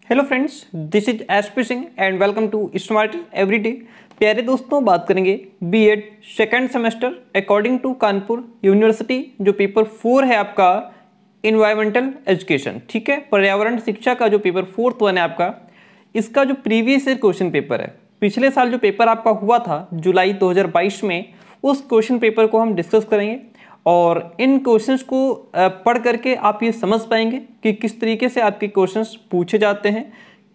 Hello friends, this is SP Singh and welcome to Smart Everyday. प्यारे दोस्तों, बात करेंगे BEd second semester according to Kanpur University. जो paper 4 है आपका इन्वायरमेंटल एजुकेशन, ठीक है, पर्यावरण शिक्षा का जो पेपर 4 वन है आपका, इसका जो प्रीवियस ईयर क्वेश्चन पेपर है, पिछले साल जो पेपर आपका हुआ था जुलाई 2022 में, उस क्वेश्चन पेपर को हम डिस्कस करेंगे और इन क्वेश्चंस को पढ़ करके आप ये समझ पाएंगे कि किस तरीके से आपके क्वेश्चंस पूछे जाते हैं,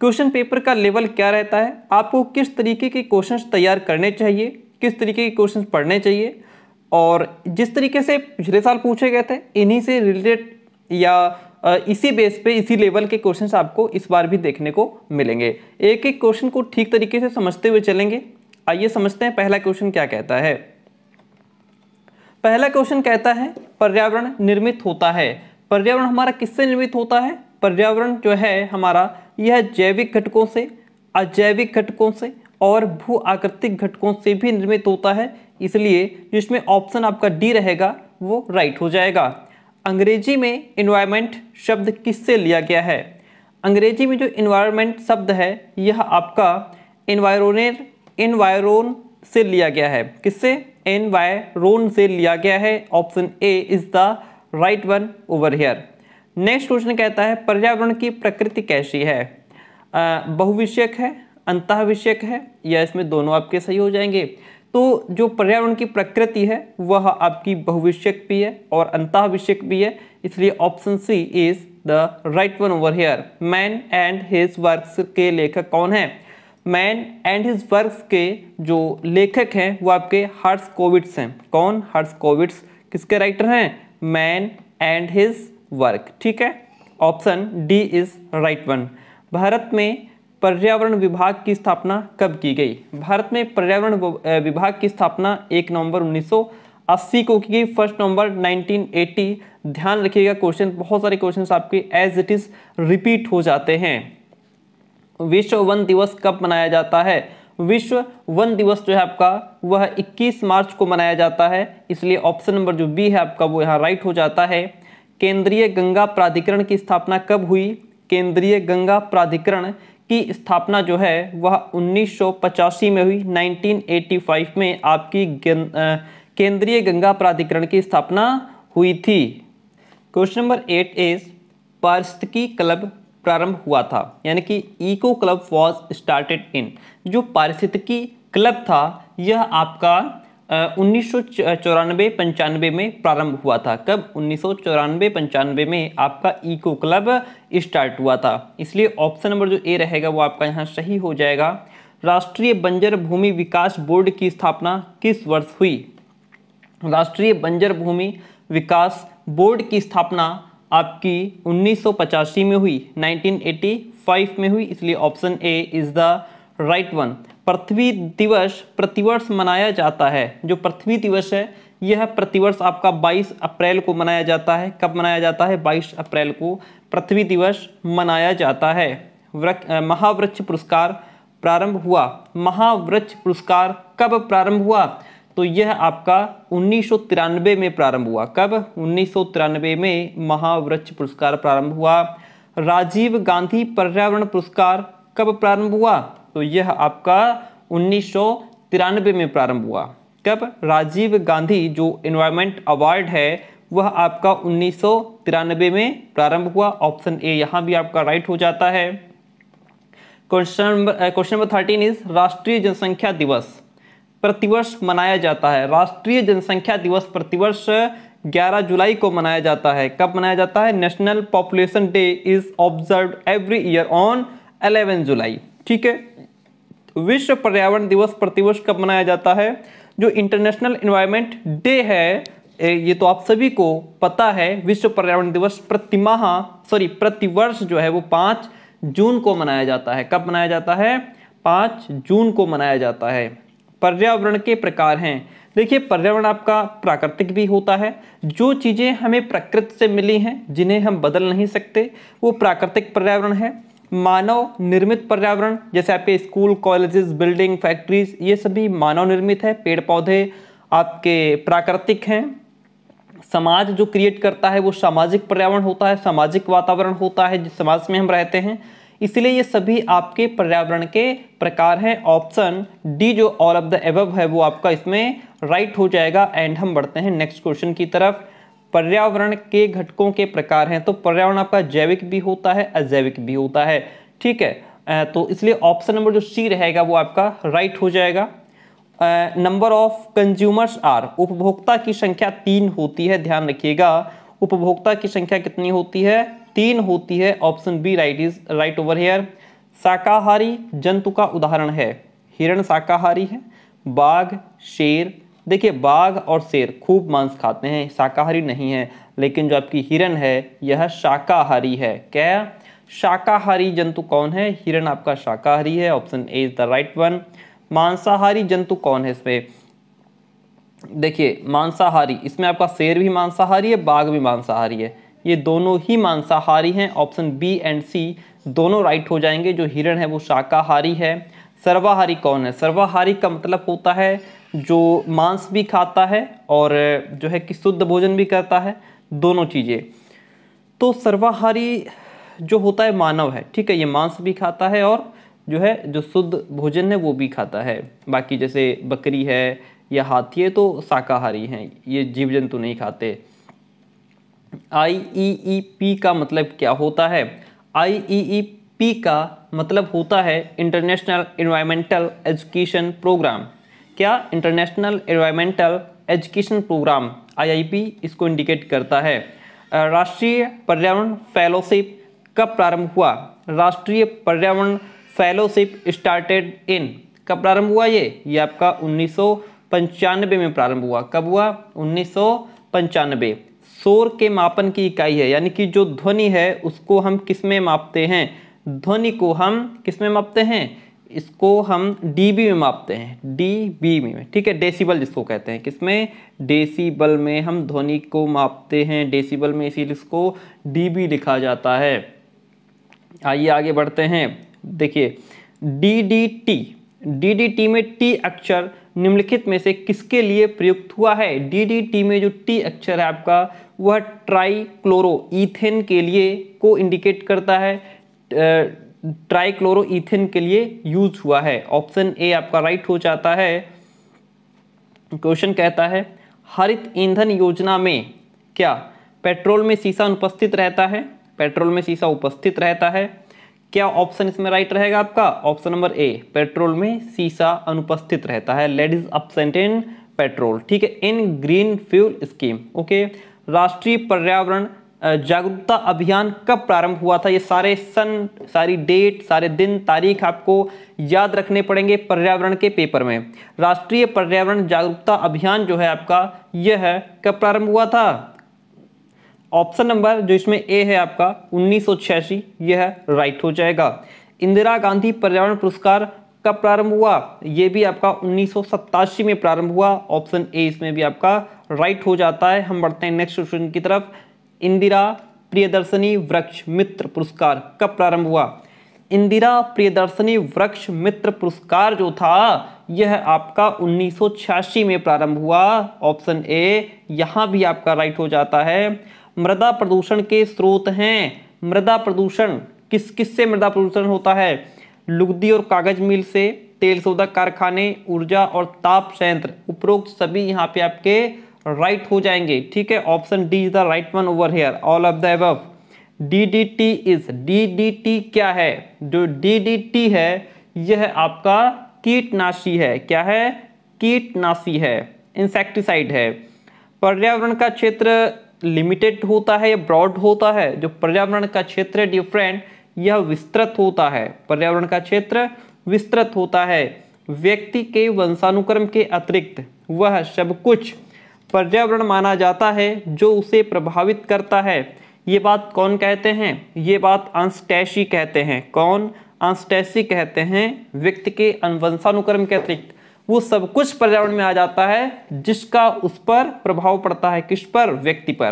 क्वेश्चन पेपर का लेवल क्या रहता है, आपको किस तरीके के क्वेश्चंस तैयार करने चाहिए, किस तरीके के क्वेश्चंस पढ़ने चाहिए और जिस तरीके से पिछले साल पूछे गए थे इन्हीं से रिलेटेड या इसी बेस पे इसी लेवल के क्वेश्चंस आपको इस बार भी देखने को मिलेंगे। एक एक क्वेश्चन को ठीक तरीके से समझते हुए चलेंगे। आइए समझते हैं पहला क्वेश्चन क्या कहता है। पहला क्वेश्चन कहता है पर्यावरण निर्मित होता है। पर्यावरण हमारा किससे निर्मित होता है? पर्यावरण जो है हमारा यह जैविक घटकों से, अजैविक घटकों से और भू आकृतिक घटकों से भी निर्मित होता है, इसलिए जिसमें ऑप्शन आपका डी रहेगा वो राइट हो जाएगा। अंग्रेजी में इन्वायरमेंट शब्द किससे लिया गया है? अंग्रेजी में जो इन्वायरमेंट शब्द है यह आपका इन्वायरोन से लिया गया है। किससे? एनवायरोन से लिया गया है। Option A is the right one over here. Next question कहता है पर्यावरण की प्रकृति कैसी है? बहुविषयक है, अंतःविषयक है, या इसमें दोनों आपके सही हो जाएंगे। तो जो पर्यावरण की प्रकृति है वह आपकी बहुविषयक भी है और अंतःविषयक भी है, इसलिए option C is the right one over here. Man and his works के लेखक कौन है? मैन एंड हिज वर्क्स के जो लेखक हैं वो आपके हर्शकोविट्स हैं। कौन? हर्शकोविट्स। किसके राइटर हैं? मैन एंड हिज वर्क, ठीक है। Option D is right one. Bharat में पर्यावरण विभाग की स्थापना कब की गई? भारत में पर्यावरण विभाग की स्थापना 1 नवंबर 1980 को की गई। 1 नवंबर 1980। ध्यान रखिएगा, क्वेश्चन बहुत सारे क्वेश्चन आपके एज इट इज रिपीट हो जाते हैं। विश्व वन दिवस कब मनाया जाता है? विश्व वन दिवस जो है आपका वह 21 मार्च को मनाया जाता है, इसलिए ऑप्शन नंबर जो बी है आपका वो यहाँ राइट हो जाता है। केंद्रीय गंगा प्राधिकरण की स्थापना कब हुई? केंद्रीय गंगा प्राधिकरण की स्थापना जो है वह 1985 में हुई। 1985 में आपकी केंद्रीय गंगा प्राधिकरण की स्थापना हुई थी। क्वेश्चन नंबर 8 इज पारिस्थितिकी क्लब प्रारंभ हुआ था, यानी कि eco club was started in. जो पारिस्थितिकी क्लब था यह आपका 1994-95 में प्रारंभ हुआ था। कब? 1994-95 में आपका इको क्लब स्टार्ट हुआ था, इसलिए ऑप्शन नंबर जो ए रहेगा वो आपका यहाँ सही हो जाएगा। राष्ट्रीय बंजर भूमि विकास बोर्ड की स्थापना किस वर्ष हुई? राष्ट्रीय बंजर भूमि विकास बोर्ड की स्थापना आपकी 1985 में हुई, 1985 में हुई, इसलिए option A is the right one. पृथ्वी दिवस प्रतिवर्ष मनाया जाता है। जो पृथ्वी दिवस है यह प्रतिवर्ष आपका 22 अप्रैल को मनाया जाता है। कब मनाया जाता है? 22 अप्रैल को पृथ्वी दिवस मनाया जाता है। महावृक्ष पुरस्कार प्रारंभ हुआ। महावृक्ष पुरस्कार कब प्रारंभ हुआ? तो यह आपका 1993 में प्रारंभ हुआ। कब? 1993 में महावृक्ष पुरस्कार प्रारंभ हुआ। राजीव गांधी पर्यावरण पुरस्कार कब प्रारंभ हुआ? तो यह आपका 1993 में प्रारंभ हुआ। कब? राजीव गांधी जो एनवायरमेंट अवार्ड है वह आपका 1993 में प्रारंभ हुआ। ऑप्शन ए यहाँ भी आपका राइट हो जाता है। क्वेश्चन नंबर 13 इज राष्ट्रीय जनसंख्या दिवस प्रतिवर्ष मनाया जाता है। राष्ट्रीय जनसंख्या दिवस प्रतिवर्ष 11 जुलाई को मनाया जाता है। कब मनाया जाता है? National population day is observed every year on 11 जुलाई, ठीक है। विश्व पर्यावरण दिवस प्रतिवर्ष कब मनाया जाता है? जो इंटरनेशनल एनवायरनमेंट डे है ये तो आप सभी को पता है। विश्व पर्यावरण दिवस प्रतिवर्ष जो है वो 5 जून को मनाया जाता है। कब मनाया जाता है? 5 जून को मनाया जाता है। पर्यावरण के प्रकार हैं। देखिए, पर्यावरण आपका प्राकृतिक भी होता है। जो चीज़ें हमें प्रकृति से मिली हैं जिन्हें हम बदल नहीं सकते वो प्राकृतिक पर्यावरण है। मानव निर्मित पर्यावरण जैसे आपके स्कूल, कॉलेजेस, बिल्डिंग, फैक्ट्रीज, ये सभी मानव निर्मित है। पेड़ पौधे आपके प्राकृतिक हैं। समाज जो क्रिएट करता है वो सामाजिक पर्यावरण होता है, सामाजिक वातावरण होता है जिस समाज में हम रहते हैं। इसलिए ये सभी आपके पर्यावरण के प्रकार हैं। ऑप्शन डी जो ऑल ऑफ द एबव है वो आपका इसमें राइट हो जाएगा। एंड हम बढ़ते हैं नेक्स्ट क्वेश्चन की तरफ। पर्यावरण के घटकों के प्रकार हैं, तो पर्यावरण आपका जैविक भी होता है, अजैविक भी होता है, ठीक है। तो इसलिए ऑप्शन नंबर जो सी रहेगा वो आपका राइट हो जाएगा। नंबर ऑफ कंज्यूमर्स आर, उपभोक्ता की संख्या 3 होती है, ध्यान रखिएगा। उपभोक्ता की संख्या कितनी होती है? 3 होती है। Option B right is right over here. शाकाहारी जंतु का उदाहरण है, हिरण शाकाहारी है, बाघ, शेर। देखिए बाघ और शेर खूब मांस खाते हैं, शाकाहारी नहीं है, लेकिन जो आपकी हिरण है यह शाकाहारी है। क्या शाकाहारी जंतु कौन है? हिरण आपका शाकाहारी है। Option A is the right one. मांसाहारी जंतु कौन है इसमें? देखिए मांसाहारी, इसमें आपका शेर भी मांसाहारी है, बाघ भी मांसाहारी है, ये दोनों ही मांसाहारी हैं। ऑप्शन बी एंड सी दोनों राइट हो जाएंगे। जो हिरण है वो शाकाहारी है। सर्वाहारी कौन है? सर्वाहारी का मतलब होता है जो मांस भी खाता है और जो है कि शुद्ध भोजन भी करता है, दोनों चीज़ें। तो सर्वाहारी जो होता है मानव है, ठीक है, ये मांस भी खाता है और जो है जो शुद्ध भोजन है वो भी खाता है। बाकी जैसे बकरी है या हाथी है तो शाकाहारी हैं, ये जीव जंतु नहीं खाते। IEEP का मतलब क्या होता है? IEEP का मतलब होता है इंटरनेशनल एनवायरमेंटल एजुकेशन प्रोग्राम। क्या? International environmental education programme, IIP इसको इंडिकेट करता है। राष्ट्रीय पर्यावरण फेलोशिप कब प्रारंभ हुआ? राष्ट्रीय पर्यावरण फेलोशिप स्टार्टेड इन, कब प्रारंभ हुआ? ये आपका 1995 में प्रारंभ हुआ। कब हुआ? 1995। शोर के मापन की इकाई है, यानी कि जो ध्वनि है उसको हम किस में मापते हैं? ध्वनि को हम किस में मापते हैं? इसको हम डीबी में मापते हैं, डीबी में, ठीक है, डेसिबल जिसको कहते हैं। किसमें? डेसिबल में हम ध्वनि को मापते हैं, डेसिबल में, इसीलिए इसको डीबी लिखा जाता है। आइए आगे बढ़ते हैं। देखिए DDT में टी अक्षर निम्नलिखित में से किसके लिए प्रयुक्त हुआ है? DDT में जो टी अक्षर है आपका वह ट्राइक्लोरोईथेन के लिए को इंडिकेट करता है, ट्राइक्लोरोईथेन के लिए यूज हुआ है। ऑप्शन ए आपका राइट हो जाता है। क्वेश्चन कहता है हरित ईंधन योजना में क्या पेट्रोल में शीशा अनुपस्थित रहता है? पेट्रोल में शीशा उपस्थित रहता है। क्या ऑप्शन इसमें राइट रहेगा आपका? ऑप्शन नंबर ए, पेट्रोल में शीशा अनुपस्थित रहता है, lead is absent in petrol, ठीक है, in green fuel scheme. Okay. राष्ट्रीय पर्यावरण जागरूकता अभियान कब प्रारंभ हुआ था? ये सारे सन, सारी डेट, सारे दिन, तारीख आपको याद रखने पड़ेंगे पर्यावरण के पेपर में। राष्ट्रीय पर्यावरण जागरूकता अभियान जो है आपका यह कब प्रारंभ हुआ था? ऑप्शन नंबर जो इसमें ए है आपका 1986, यह राइट हो जाएगा। इंदिरा गांधी पर्यावरण पुरस्कार कब प्रारंभ हुआ? ये भी आपका 1987 में प्रारंभ हुआ। ऑप्शन ए इसमें भी आपका राइट हो जाता है। हम बढ़ते हैं नेक्स्ट क्वेश्चन की तरफ। इंदिरा प्रियदर्शनी वृक्ष मित्र पुरस्कार कब प्रारंभ हुआ? इंदिरा प्रियदर्शनी वृक्ष मित्र पुरस्कार जो था यह आपका 1986 में प्रारंभ हुआ। ऑप्शन ए यहाँ भी आपका राइट हो जाता है। मृदा प्रदूषण के स्रोत हैं। मृदा प्रदूषण किस से मृदा प्रदूषण होता है? लुगदी और कागज मिल से, तेल शोधक कारखाने, ऊर्जा और ताप संयंत्र, उपरोक्त सभी यहाँ पे आपके राइट हो जाएंगे, ठीक है। Option D is the right one over here, all of the above. DDT is, DDT क्या है? जो DDT है यह आपका कीटनाशी है। क्या है? कीटनाशी है, इंसेक्टिसाइड है। पर्यावरण का क्षेत्र लिमिटेड होता है या ब्रॉड होता है? जो पर्यावरण का क्षेत्र है डिफरेंट, यह विस्तृत होता है। पर्यावरण का क्षेत्र विस्तृत होता है। व्यक्ति के वंशानुक्रम के अतिरिक्त वह सब कुछ पर्यावरण माना जाता है जो उसे प्रभावित करता है। ये बात कौन कहते हैं? ये बात अंस्टैशी कहते हैं। कौन? अंस्टैशी कहते हैं व्यक्ति के वंशानुक्रम के अतिरिक्त वो सब कुछ पर्यावरण में आ जाता है जिसका उस पर प्रभाव पड़ता है। किस पर? व्यक्ति पर।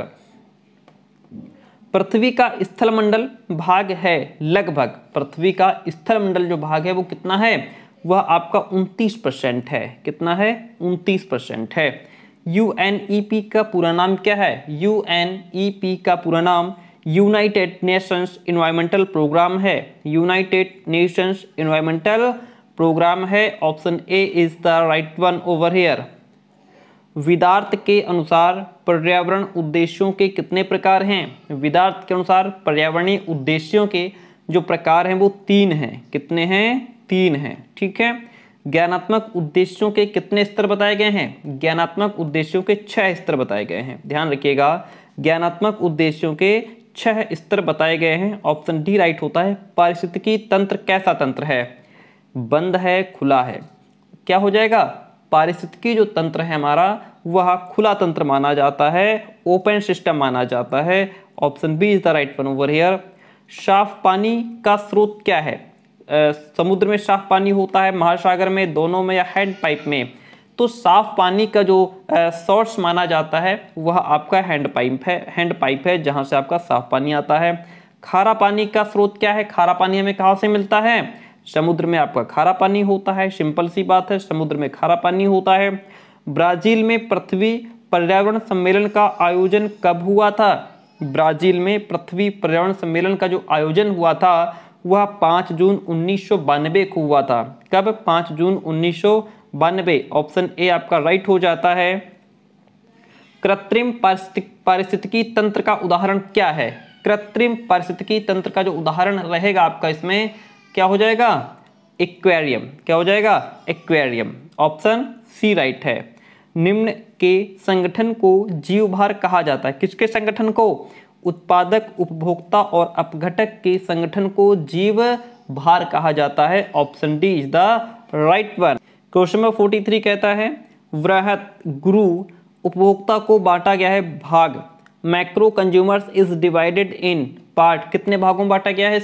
पृथ्वी का स्थलमंडल भाग है लगभग, पृथ्वी का स्थलमंडल जो भाग है वो कितना है? वह आपका 29% है। कितना है? 29% है। UNEP का पूरा नाम क्या है? UNEP का पूरा नाम यूनाइटेड नेशंस इन्वायरमेंटल प्रोग्राम है, यूनाइटेड नेशंस इन्वायरमेंटल प्रोग्राम है। Option A is the right one over here. Vedanta के अनुसार पर्यावरण उद्देश्यों के कितने प्रकार हैं? वेदांत के अनुसार पर्यावरणीय उद्देश्यों के जो प्रकार हैं वो 3 हैं। कितने हैं? 3 हैं। ठीक है। ज्ञानात्मक उद्देश्यों के कितने स्तर बताए गए हैं? ज्ञानात्मक उद्देश्यों के 6 स्तर बताए गए हैं। ध्यान रखिएगा, ज्ञानात्मक उद्देश्यों के 6 स्तर बताए गए हैं। ऑप्शन डी राइट होता है। पारिस्थितिकी तंत्र कैसा तंत्र है? बंद है, खुला है? क्या हो जाएगा? पारिस्थितिकी जो तंत्र है हमारा वह खुला तंत्र माना जाता है, ओपन सिस्टम माना जाता है। Option B is the right one over here. साफ पानी का स्रोत क्या है? समुद्र में साफ पानी होता है, महासागर में, दोनों में, या हैंड पाइप में? तो साफ पानी का जो सोर्स माना जाता है वह आपका हैंड पाइप है जहां से आपका साफ पानी आता है। खारा पानी का स्रोत क्या है? खारा पानी हमें कहां से मिलता है? समुद्र में आपका खारा पानी होता है। सिंपल सी बात है, समुद्र में खारा पानी होता है। ब्राजील में पृथ्वी पर्यावरण सम्मेलन का आयोजन कब हुआ था? ब्राजील में पृथ्वी पर्यावरण सम्मेलन का जो आयोजन हुआ था वह 5 जून 1992 को हुआ था। कब? 5 जून 1992। ऑप्शन ए आपका राइट हो जाता है। कृत्रिम पारिस्थितिकी तंत्र का उदाहरण क्या है? कृत्रिम पारिस्थितिकी तंत्र का जो उदाहरण रहेगा आपका इसमें क्या हो जाएगा? एक्वेरियम। क्या हो जाएगा? एक्वेरियम। ऑप्शन सी राइट है। निम्न के संगठन को जीवभार कहा जाता है। किसके संगठन को? उत्पादक, उपभोक्ता और अपघटक के संगठन को जीव भार कहा जाता है। Option D is the right one. Question number 43 कहता है वृहत गुरु उपभोक्ता को बांटा गया है भाग। Macro consumers is divided in part. कितने भागों में बांटा गया है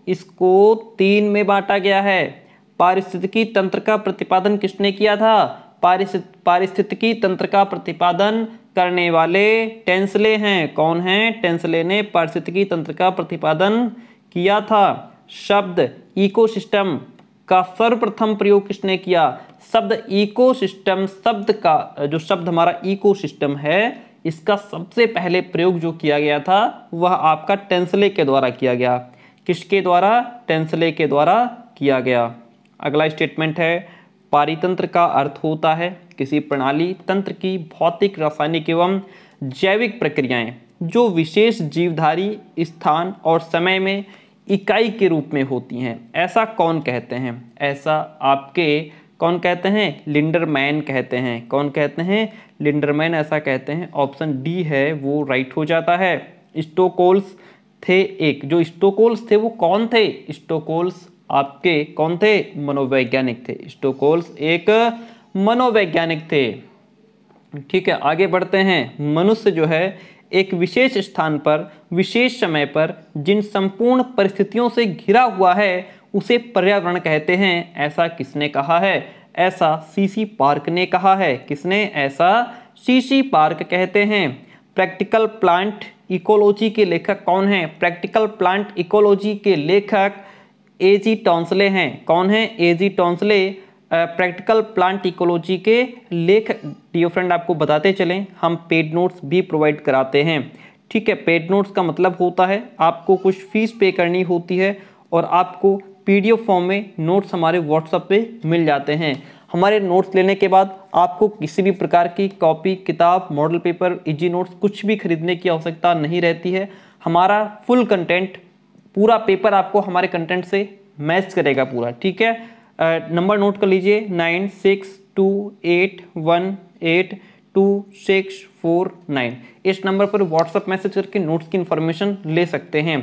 इसको 3 में बांटा गया है। पारिस्थितिकी तंत्र का प्रतिपादन किसने किया था? पारिस्थितिकी तंत्र का प्रतिपादन करने वाले टेंसले हैं। कौन हैं? टेंसले ने पारिस्थितिकी तंत्र का प्रतिपादन किया था। शब्द इकोसिस्टम का सर्वप्रथम प्रयोग किसने किया? शब्द इकोसिस्टम शब्द का जो शब्द हमारा इकोसिस्टम है इसका सबसे पहले प्रयोग जो किया गया था वह आपका टेंसले के द्वारा किया गया। किसके द्वारा? टेंसले के द्वारा किया गया। अगला स्टेटमेंट है पारितंत्र का अर्थ होता है किसी प्रणाली तंत्र की भौतिक, रासायनिक एवं जैविक प्रक्रियाएं जो विशेष जीवधारी स्थान और समय में इकाई के रूप में होती हैं। ऐसा कौन कहते हैं? ऐसा आपके कौन कहते हैं? लिंडरमैन कहते हैं। कौन कहते हैं? लिंडरमैन ऐसा कहते हैं। ऑप्शन डी है वो राइट हो जाता है। स्टोकोल्स थे एक। जो स्टोकोल्स थे वो कौन थे? स्टोकोल्स आपके कौन थे? मनोवैज्ञानिक थे। स्टोकोल्स एक मनोवैज्ञानिक थे। ठीक है, आगे बढ़ते हैं। मनुष्य जो है एक विशेष स्थान पर विशेष समय पर जिन संपूर्ण परिस्थितियों से घिरा हुआ है उसे पर्यावरण कहते हैं। ऐसा किसने कहा है? ऐसा सीसी पार्क ने कहा है। किसने? ऐसा सीसी पार्क कहते हैं। प्रैक्टिकल प्लांट इकोलॉजी के लेखक कौन हैं? प्रैक्टिकल प्लांट इकोलॉजी के लेखक एजी टॉन्सले हैं। कौन है? एजी टॉन्सले प्रैक्टिकल प्लांट इकोलॉजी के लेखक। डियर फ्रेंड आपको बताते चलें हम पेड नोट्स भी प्रोवाइड कराते हैं। ठीक है, पेड नोट्स का मतलब होता है आपको कुछ फीस पे करनी होती है और आपको पीडीएफ फॉर्म में नोट्स हमारे व्हाट्सएप पे मिल जाते हैं। हमारे नोट्स लेने के बाद आपको किसी भी प्रकार की कॉपी, किताब, मॉडल पेपर, इजी नोट्स कुछ भी खरीदने की आवश्यकता नहीं रहती है। हमारा फुल कंटेंट, पूरा पेपर आपको हमारे कंटेंट से मैच करेगा पूरा। ठीक है, नंबर नोट कर लीजिए 9628182649। इस नंबर पर व्हाट्सएप मैसेज करके नोट्स की इंफॉर्मेशन ले सकते हैं।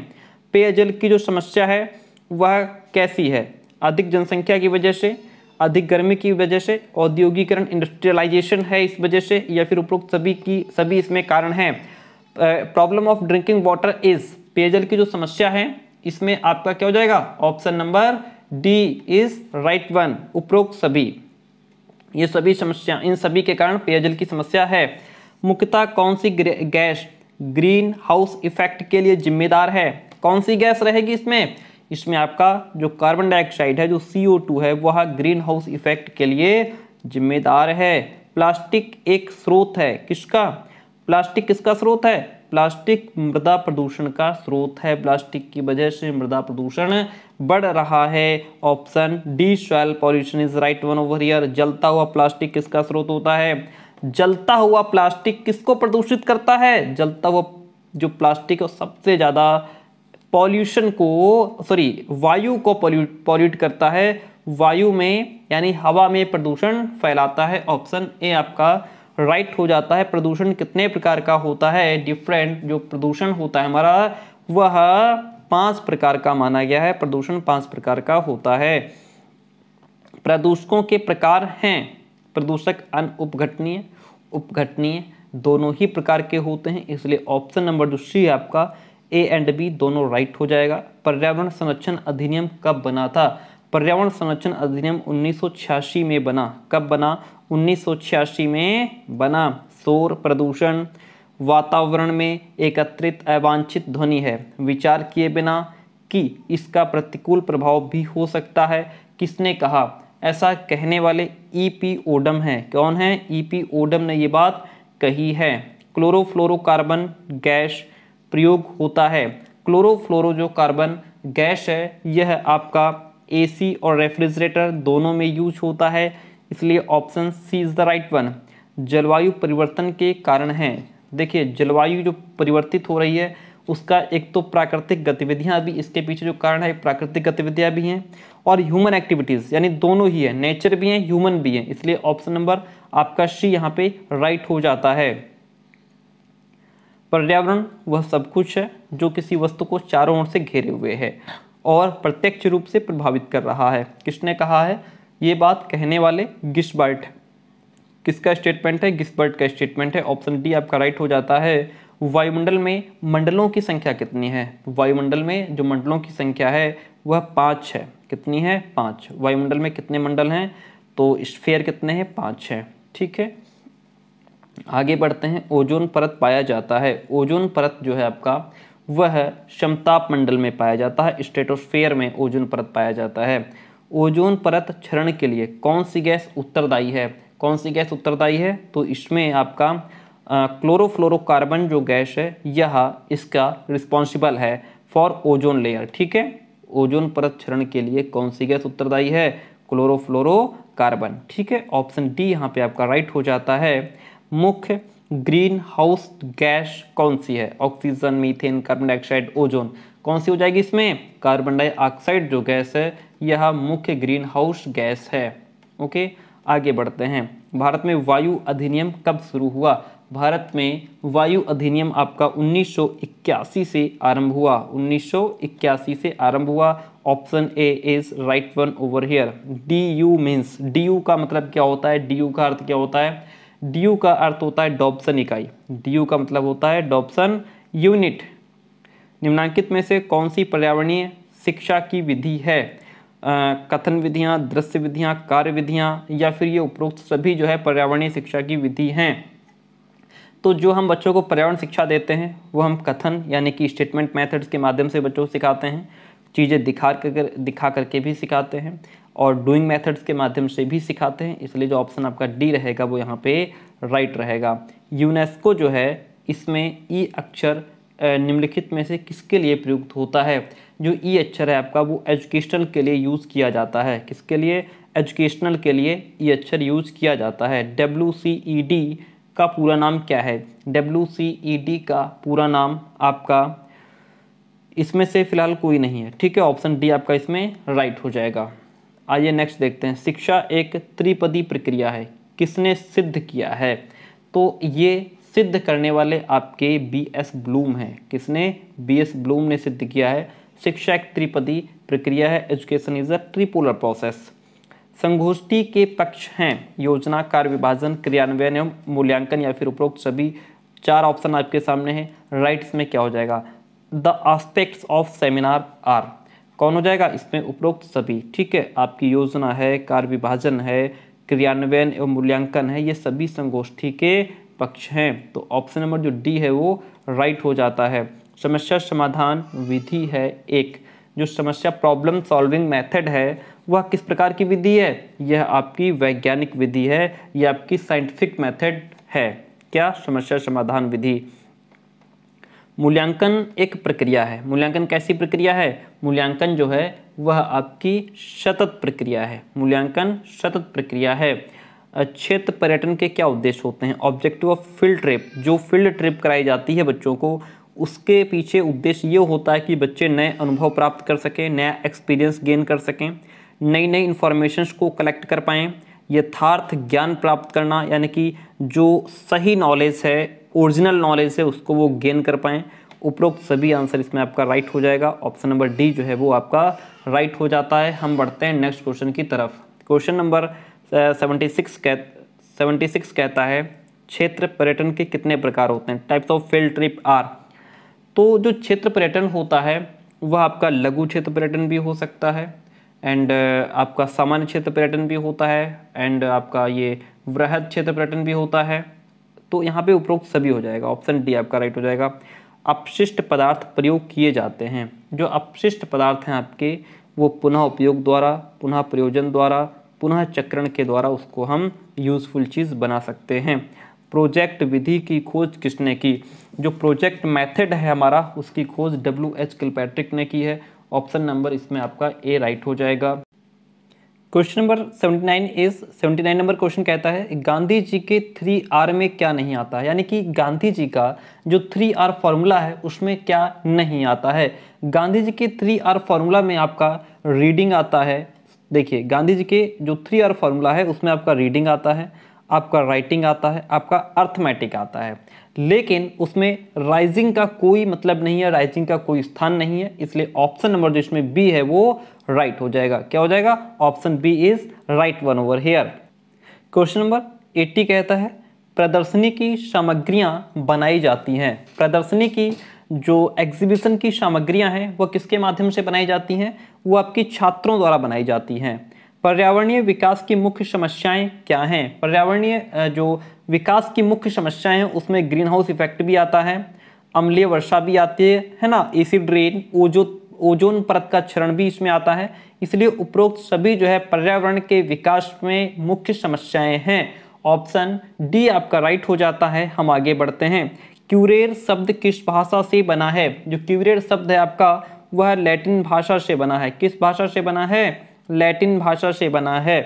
पेयजल की जो समस्या है वह कैसी है? अधिक जनसंख्या की वजह से, अधिक गर्मी की वजह से, औद्योगिकरण इंडस्ट्रियलाइजेशन है इस वजह से, या फिर उपरोक्त सभी इसमें कारण हैं। Problem of drinking water is, पेयजल की जो समस्या है इसमें आपका क्या हो जाएगा? Option number D is right one. उपरोक्त सभी, ये सभी समस्या, इन सभी के कारण पेयजल की समस्या है। मुख्यतः कौन सी गैस ग्रीन हाउस इफेक्ट के लिए जिम्मेदार है? कौन सी गैस रहेगी इसमें? इसमें आपका जो कार्बन डाइऑक्साइड है, जो CO2 है, वह ग्रीन हाउस इफेक्ट के लिए जिम्मेदार है। प्लास्टिक एक स्रोत है किसका? प्लास्टिक किसका स्रोत है? प्लास्टिक मृदा प्रदूषण का स्रोत है, प्लास्टिक की वजह से मृदा प्रदूषण बढ़ रहा है। Option D soil pollution is right one over here. जलता हुआ प्लास्टिक किसका स्रोत होता है? जलता हुआ प्लास्टिक किसको प्रदूषित करता है? जलता हुआ जो प्लास्टिक है सबसे ज्यादा पॉल्यूशन को वायु को पॉल्यूट करता है, वायु में यानी हवा में प्रदूषण फैलाता है। ऑप्शन ए आपका राइट हो जाता है। प्रदूषण कितने प्रकार का होता है? डिफरेंट जो प्रदूषण होता है हमारा वह 5 प्रकार का माना गया है। प्रदूषण 5 प्रकार का होता है। प्रदूषकों के प्रकार हैं प्रदूषक उपघटनीय, उपघटनीय दोनों ही प्रकार के होते हैं, इसलिए ऑप्शन नंबर जो सी है आपका ए एंड बी दोनों राइट हो जाएगा। पर्यावरण संरक्षण अधिनियम कब बना था? पर्यावरण संरक्षण अधिनियम 1986 में बना। कब बना? 1986 में बना। शोर प्रदूषण वातावरण में एकत्रित अवांछित ध्वनि है, विचार किए बिना कि इसका प्रतिकूल प्रभाव भी हो सकता है। किसने कहा? ऐसा कहने वाले ईपी ओडम है। कौन है? ईपी ओडम ने ये बात कही है। क्लोरोफ्लोरोकार्बन गैस प्रयोग होता है। क्लोरोफ्लोरो जो कार्बन गैस है यह आपका एसी और रेफ्रिजरेटर दोनों में यूज होता है, इसलिए option C is the right one. जलवायु परिवर्तन के कारण हैं। देखिए जलवायु जो परिवर्तित हो रही है उसका एक तो प्राकृतिक गतिविधियां भी इसके पीछे जो कारण है, प्राकृतिक गतिविधियां भी हैं और ह्यूमन एक्टिविटीज यानी दोनों ही है, नेचर भी है ह्यूमन भी है, इसलिए ऑप्शन नंबर आपका सी यहाँ पे राइट हो जाता है। पर्यावरण वह सब कुछ है जो किसी वस्तु को चारों ओर से घेरे हुए है और प्रत्यक्ष रूप से प्रभावित कर रहा है। किसने कहा है? ये बात कहने वाले गिस्बर्ट। किसका स्टेटमेंट है? गिस्बर्ट का स्टेटमेंट है। ऑप्शन डी आपका राइट हो जाता है। वायुमंडल में मंडलों की संख्या कितनी है? वायुमंडल में जो मंडलों की संख्या है वह 5 है। कितनी है? 5। वायुमंडल में कितने मंडल हैं? तो स्फीयर कितने हैं? 5 है। ठीक है, आगे बढ़ते हैं। ओजोन परत पाया जाता है। ओजोन परत जो है आपका वह समताप मंडल में पाया जाता है, स्ट्रेटोस्फेयर में ओजोन परत पाया जाता है। ओजोन परत क्षरण के लिए कौन सी गैस उत्तरदायी है? कौन सी गैस उत्तरदायी है? तो इसमें आपका क्लोरोफ्लोरोकार्बन जो गैस है यह इसका रिस्पॉन्सिबल है फॉर ओजोन लेयर। ठीक है, ओजोन परत क्षरण के लिए कौन सी गैस उत्तरदायी है? क्लोरोफ्लोरोकार्बन। ठीक है, ऑप्शन डी यहाँ पे आपका राइट हो जाता है। मुख्य ग्रीन हाउस गैस कौन सी है? Oxygen, methane, carbon dioxide, ozone. कौन सी हो जाएगी इसमें? कार्बन डाइऑक्साइड जो गैस है यह मुख्य ग्रीन हाउस गैस है। ओके, आगे बढ़ते हैं। भारत में वायु अधिनियम कब शुरू हुआ? भारत में वायु अधिनियम आपका 1981 से आरंभ हुआ। 1981 से आरंभ हुआ। Option A is right one over here. DU means, DU का मतलब क्या होता है? DU का अर्थ क्या होता है? DU का अर्थ होता है डॉप्सन इकाई। DU का मतलब होता है डॉप्सन यूनिट। निम्नांकित में से कौन सी पर्यावरणीय शिक्षा की विधि है? कथन विधियां, दृश्य विधियां, कार्य विधियां, या फिर ये उपरोक्त सभी जो है पर्यावरणीय शिक्षा की विधि हैं। तो जो हम बच्चों को पर्यावरण शिक्षा देते हैं वो हम कथन यानी कि स्टेटमेंट मेथड्स के माध्यम से बच्चों को सिखाते हैं, चीज़ें दिखा करके भी सिखाते हैं और डूइंग मेथड्स के माध्यम से भी सिखाते हैं, इसलिए जो ऑप्शन आपका डी रहेगा वो यहाँ पे राइट रहेगा। यूनेस्को जो है इसमें ई अक्षर निम्नलिखित में से किसके लिए प्रयुक्त होता है? जो ई अक्षर है आपका वो एजुकेशनल के लिए यूज़ किया जाता है। किसके लिए? एजुकेशनल के लिए ई अक्षर यूज़ किया जाता है। WCED का पूरा नाम क्या है? WCED का पूरा नाम आपका इसमें से फिलहाल कोई नहीं है। ठीक है, ऑप्शन डी आपका इसमें राइट हो जाएगा। आइए नेक्स्ट देखते हैं। शिक्षा एक त्रिपदी प्रक्रिया है, किसने सिद्ध किया है? तो ये सिद्ध करने वाले आपके BS ब्लूम हैं। किसने? BS ब्लूम ने सिद्ध किया है। शिक्षा एक त्रिपदी प्रक्रिया है। Education is a tripolar process. संगोष्ठी के पक्ष हैं योजना, कार्य विभाजन, क्रियान्वयन एवं मूल्यांकन, या फिर उपरोक्त सभी। 4 ऑप्शन आपके सामने हैं। राइट्स में क्या हो जाएगा? The aspects of seminar are. कौन हो जाएगा इसमें? उपरोक्त सभी। ठीक है, आपकी योजना है, कार्य विभाजन है, क्रियान्वयन एवं मूल्यांकन है, ये सभी संगोष्ठी के पक्ष हैं। तो ऑप्शन नंबर जो डी है वो राइट हो जाता है। समस्या समाधान विधि है एक। जो समस्या प्रॉब्लम सॉल्विंग मेथड है वह किस प्रकार की विधि है? यह आपकी वैज्ञानिक विधि है, यह आपकी साइंटिफिक मेथड है। क्या? समस्या समाधान विधि। मूल्यांकन एक प्रक्रिया है। मूल्यांकन कैसी प्रक्रिया है? मूल्यांकन जो है वह आपकी सतत प्रक्रिया है। मूल्यांकन सतत प्रक्रिया है। क्षेत्र पर्यटन के क्या उद्देश्य होते हैं? ऑब्जेक्टिव ऑफ फील्ड ट्रिप, जो फील्ड ट्रिप कराई जाती है बच्चों को, उसके पीछे उद्देश्य ये होता है कि बच्चे नए अनुभव प्राप्त कर सकें, नया एक्सपीरियंस गेन कर सकें, नई नई इन्फॉर्मेशंस को कलेक्ट कर पाएँ, यथार्थ ज्ञान प्राप्त करना, यानी कि जो सही नॉलेज है, ओरिजिनल नॉलेज है, उसको वो गेन कर पाएँ। उपरोक्त सभी आंसर इसमें आपका राइट हो जाएगा। ऑप्शन नंबर डी जो है वो आपका राइट हो जाता है। हम बढ़ते हैं नेक्स्ट क्वेश्चन की तरफ। क्वेश्चन नंबर 76 कहता है क्षेत्र पर्यटन के कितने प्रकार होते हैं? Types of field trip are. तो जो क्षेत्र पर्यटन होता है वह आपका लघु क्षेत्र पर्यटन भी हो सकता है, एंड आपका सामान्य क्षेत्र पर्यटन भी होता है, एंड आपका ये वृहद क्षेत्र पर्यटन भी होता है। तो यहाँ पे उपरोक्त सभी हो जाएगा। ऑप्शन डी आपका राइट हो जाएगा। अपशिष्ट पदार्थ प्रयोग किए जाते हैं। जो अपशिष्ट पदार्थ हैं आपके, वो पुनः उपयोग द्वारा, पुनः प्रयोजन द्वारा, पुनः चक्रण के द्वारा उसको हम यूज़फुल चीज़ बना सकते हैं। प्रोजेक्ट विधि की खोज किसने की? जो प्रोजेक्ट मेथड है हमारा, उसकी खोज W.H. किलपैट्रिक ने की है। ऑप्शन नंबर इसमें आपका ए राइट हो जाएगा। क्वेश्चन नंबर 79 नंबर क्वेश्चन कहता है गांधी जी के 3R में क्या नहीं आता है? यानी कि गांधी जी का जो 3R फॉर्मूला है उसमें क्या नहीं आता है? गांधी जी के 3R फॉर्मूला में आपका रीडिंग आता है। देखिए, गांधी जी के जो 3R फॉर्मूला है उसमें आपका रीडिंग आता है, आपका राइटिंग आता है, आपका अर्थमेटिक आता है, लेकिन उसमें राइजिंग का कोई मतलब नहीं है, राइजिंग का कोई स्थान नहीं है। इसलिए ऑप्शन नंबर जो इसमें बी है वो राइट हो जाएगा। क्या हो जाएगा? Option B is right one over here. Question number 80 कहता है प्रदर्शनी की सामग्रियां बनाई जाती हैं। प्रदर्शनी की जो एग्जीबिशन की सामग्रियां हैं वह किसके माध्यम से बनाई जाती हैं? वो आपकी छात्रों द्वारा बनाई जाती हैं। पर्यावरणीय विकास की मुख्य समस्याएं क्या हैं? पर्यावरणीय जो विकास की मुख्य समस्याएं हैं उसमें ग्रीन हाउस इफेक्ट भी आता है, अम्लीय वर्षा भी आती है ना, एसिड रेन, ओजोन परत का क्षरण भी इसमें आता है। इसलिए उपरोक्त सभी जो है पर्यावरण के विकास में मुख्य समस्याएं हैं। ऑप्शन डी आपका राइट हो जाता है। हम आगे बढ़ते हैं। क्यूरेर शब्द किस भाषा से बना है? जो क्यूरेर शब्द है आपका वह लैटिन भाषा से बना है। किस भाषा से बना है? लैटिन भाषा से बना है।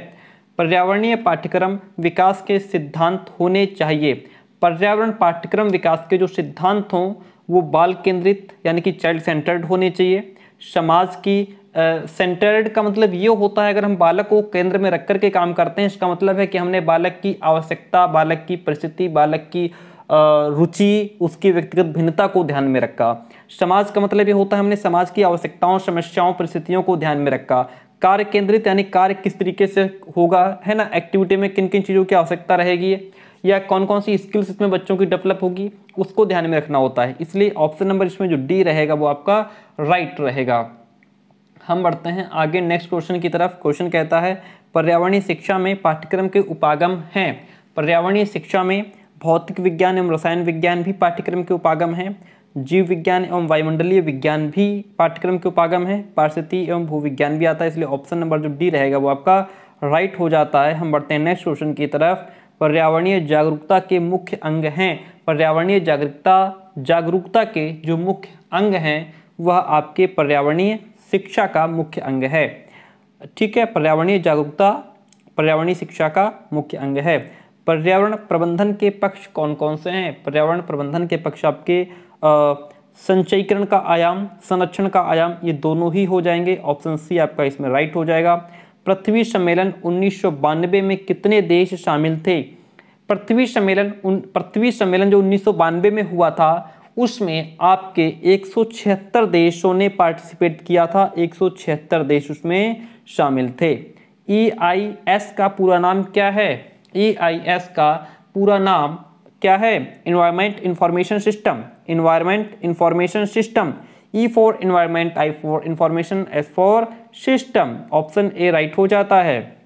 पर्यावरणीय पाठ्यक्रम विकास के सिद्धांत होने चाहिए। पर्यावरण पाठ्यक्रम विकास के जो सिद्धांत हों वो बाल केंद्रित यानी कि चाइल्ड सेंटर्ड होने चाहिए। समाज की सेंटर्ड का मतलब ये होता है अगर हम बालक को केंद्र में रख कर के काम करते हैं, इसका मतलब है कि हमने बालक की आवश्यकता, बालक की परिस्थिति, बालक की रुचि, उसकी व्यक्तिगत भिन्नता को ध्यान में रखा। समाज का मतलब ये होता है हमने समाज की आवश्यकताओं, समस्याओं, परिस्थितियों को ध्यान में रखा। कार्य केंद्रित यानी कार्य किस तरीके से होगा, है ना, एक्टिविटी में किन किन चीज़ों की आवश्यकता रहेगी या कौन कौन सी स्किल्स इसमें बच्चों की डेवलप होगी, उसको ध्यान में रखना होता है। इसलिए ऑप्शन नंबर इसमें जो डी रहेगा वो आपका राइट रहेगा। हम बढ़ते हैं आगे नेक्स्ट क्वेश्चन की तरफ। क्वेश्चन कहता है पर्यावरणीय शिक्षा में पाठ्यक्रम के उपागम हैं। पर्यावरणीय शिक्षा में भौतिक विज्ञान एवं रसायन विज्ञान भी पाठ्यक्रम के उपागम हैं। जीव विज्ञान एवं वायुमंडलीय विज्ञान भी पाठ्यक्रम के उपागम है। पारिस्थितिकी एवं भूविज्ञान भी आता है। इसलिए ऑप्शन नंबर जो डी रहेगा वो आपका राइट हो जाता है। हम बढ़ते हैं नेक्स्ट क्वेश्चन की तरफ। पर्यावरणीय जागरूकता के मुख्य अंग हैं। पर्यावरणीय जागरूकता के जो मुख्य अंग हैं वह आपके पर्यावरणीय शिक्षा का मुख्य अंग है। ठीक है, पर्यावरणीय जागरूकता पर्यावरणीय शिक्षा का मुख्य अंग है। पर्यावरण प्रबंधन के पक्ष कौन कौन से हैं? पर्यावरण प्रबंधन के पक्ष आपके संचयीकरण का आयाम, संरक्षण का आयाम, ये दोनों ही हो जाएंगे। ऑप्शन सी आपका इसमें राइट हो जाएगा। पृथ्वी सम्मेलन 1992 में कितने देश शामिल थे? पृथ्वी सम्मेलन जो 1992 में हुआ था उसमें आपके 176 देशों ने पार्टिसिपेट किया था। 176 देश उसमें शामिल थे। EIS का पूरा नाम क्या है? EIS का पूरा नाम क्या है? Environment information system. Environment information system. E for environment, I for information, S for system. Option A right हो जाता है।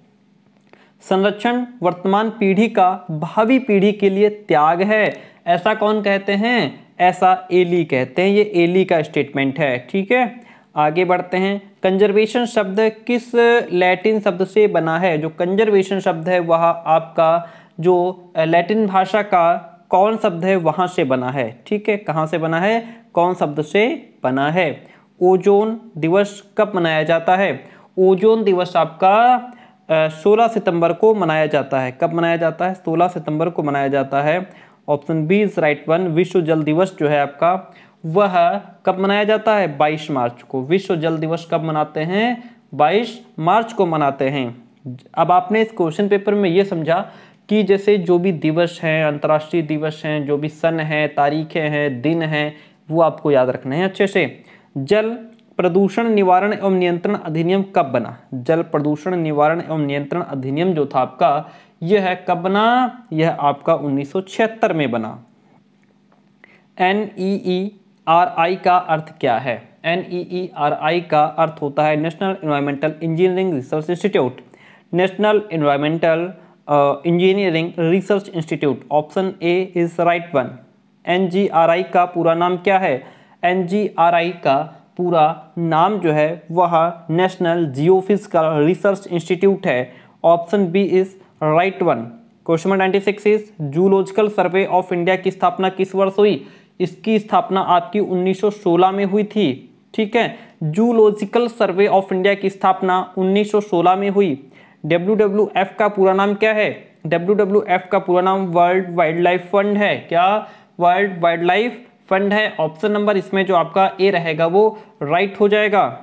संरक्षण वर्तमान पीढ़ी का भावी पीढ़ी के लिए त्याग है, ऐसा कौन कहते हैं? ऐसा एली कहते हैं। ये एली का स्टेटमेंट है। ठीक है, आगे बढ़ते हैं। कंजर्वेशन शब्द किस लैटिन शब्द से बना है? जो कंजर्वेशन शब्द है वह आपका जो लैटिन भाषा का कौन शब्द है वहां से बना है। ठीक है, कहां से बना है? कौन शब्द से बना है? ओजोन दिवस कब मनाया जाता है? ओजोन दिवस आपका 16 सितंबर को मनाया जाता है। कब मनाया जाता है? 16 सितंबर को मनाया जाता है। Option B is right one. विश्व जल दिवस जो है आपका वह कब मनाया जाता है? 22 मार्च को। विश्व जल दिवस कब मनाते हैं? 22 मार्च को मनाते हैं। अब आपने इस क्वेश्चन पेपर में ये समझा कि जैसे जो भी दिवस हैं, अंतर्राष्ट्रीय दिवस हैं, जो भी सन है, तारीखें हैं, दिन हैं, वो आपको याद रखना है अच्छे से। जल प्रदूषण निवारण एवं नियंत्रण अधिनियम कब बना? जल प्रदूषण निवारण एवं नियंत्रण अधिनियम जो था आपका, यह कब बना? यह आपका 1976 में बना। NEERI का अर्थ क्या है? NEERI का अर्थ होता है national environmental engineering research institute. National environmental engineering research institute. Option A is right one. NGRI का पूरा नाम क्या है? NGRI का पूरा नाम जो है वह नेशनल जियोफिजिकल रिसर्च इंस्टीट्यूट है। Option B is right one. Question number 96 is Zoological Survey of India की स्थापना किस वर्ष हुई? इसकी स्थापना आपकी 1916 में हुई थी। ठीक है, जूलॉजिकल सर्वे ऑफ इंडिया की स्थापना 1916 में हुई। WWF का पूरा नाम क्या है? WWF का पूरा नाम वर्ल्ड वाइल्ड लाइफ फंड है। क्या? वर्ल्ड वाइल्ड लाइफ फंड है। ऑप्शन नंबर इसमें जो आपका ए रहेगा वो राइट हो जाएगा।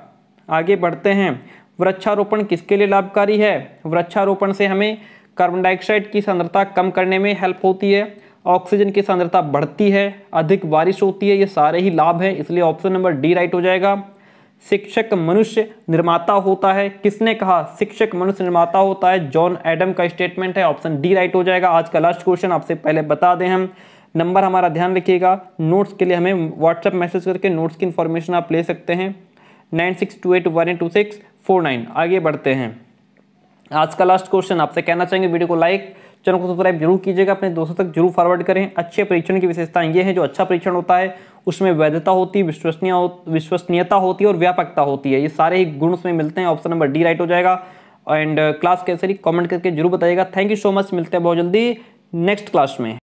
आगे बढ़ते हैं। वृक्षारोपण किसके लिए लाभकारी है? वृक्षारोपण से हमें कार्बन डाइऑक्साइड की सांद्रता कम करने में हेल्प होती है, ऑक्सीजन की सांद्रता बढ़ती है, अधिक बारिश होती है, ये सारे ही लाभ हैं, इसलिए ऑप्शन नंबर डी राइट हो जाएगा। शिक्षक मनुष्य निर्माता होता है, किसने कहा? शिक्षक मनुष्य निर्माता होता है, जॉन एडम का स्टेटमेंट है। ऑप्शन डी राइट हो जाएगा। आज का लास्ट क्वेश्चन आपसे पहले बता दें हम, नंबर हमारा ध्यान रखिएगा, नोट्स के लिए हमें व्हाट्सएप मैसेज करके नोट्स की इन्फॉर्मेशन आप ले सकते हैं 9628182649। आगे बढ़ते हैं। आज का लास्ट क्वेश्चन आपसे कहना चाहेंगे, वीडियो को लाइक, चैनल को सब्सक्राइब जरूर कीजिएगा, अपने दोस्तों तक जरूर फॉरवर्ड करें। अच्छे परीक्षण की विशेषताएं ये है, जो अच्छा परीक्षण होता है उसमें वैधता होती है, विश्वसनीयता होती है और व्यापकता होती है। ये सारे ही गुण उसमें मिलते हैं। ऑप्शन नंबर डी राइट हो जाएगा। एंड क्लास कैसे कमेंट करके जरूर बताइएगा। Thank you so much. मिलते हैं बहुत जल्दी नेक्स्ट क्लास में।